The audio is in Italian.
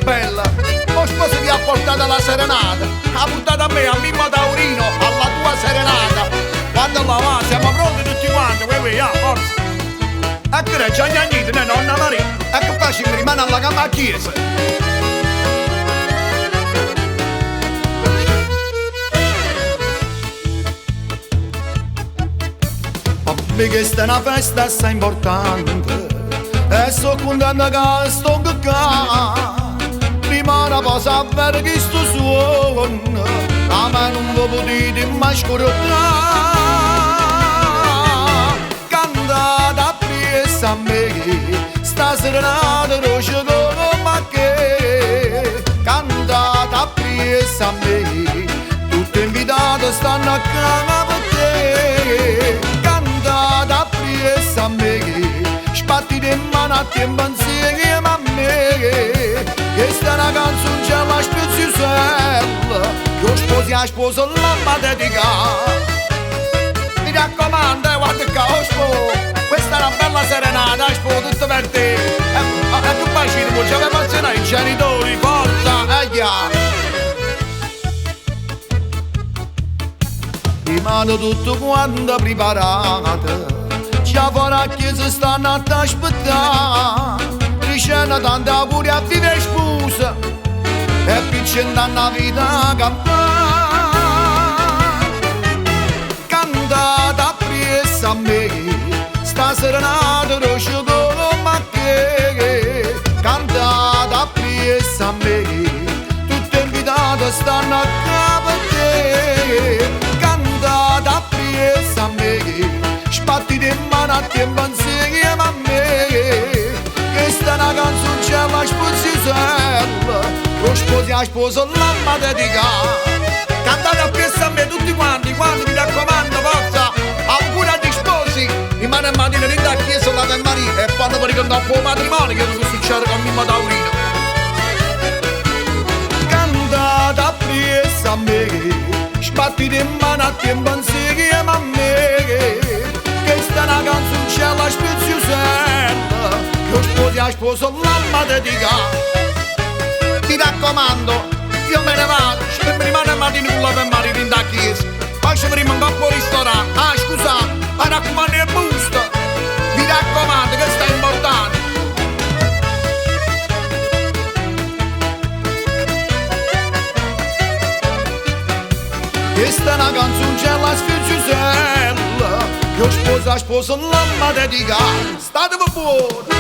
bella, lo sposo ti ha portato alla serenata, ha portato a me, a Mimmo Taurino, alla tua serenata. Quando la va, siamo pronti tutti quanti, forza. E che c'è niente, nonna Maria, e che faccio, mi rimane alla gamba a chiesa. Che questa è una festa assai importante e so contento che sto qua. Prima la posa per che sto suono, a me non lo potete mai scordare. Cantate appresso a me, sta serenata roce come che. Cantate appresso a me, tutti invitati stanno a casa per te. Appresso a me, spatti di mano a tempo insieme a me. Questa è una canzone c'è la speziosella, io sposi a sposo la dedica. Mi raccomando, guarda che ho sposo, questa è una bella serenata, sposo tutto per te. E che bacino, poi ci aveva menzionato i genitori, forza, rimane tutto quanto preparato, già fuori a chiesa stanno a aspettare. Ricena tanti auguri a vive sposa e piccina una vita campana. Cantate appresso a me, sta serenata roce come che. Cantate appresso a me, tutte invitate stanno a capo a te. Cantate appresso a me, spatti di mano a tempo insieme a me. Questa è una canzone c'è la sposa, lo sposi a sposo la dedica. Cantate appresso a me tutti quanti, mi raccomando, forza. Auguri agli sposi, rimane a mattina a chiesa la Maria e quando vi ricordate un po' matrimonio che non succede con Mimmo Taurino. Cantate appresso a me, spatti di mano a tempo insieme a me. Questa è una canzone c'è la speziosella, io sposi a sposo la dedica. Mi raccomando, io me ne vado, se mi rimane a mattina con la Maria in da chiesa. Poi ci vedremo un po' al ristorante. Scusate, ma raccomando è busto. Mi raccomando, che sta importante. Questa è una canzone c'è la speziosella, io sposo a sposo la dedica. State buoni.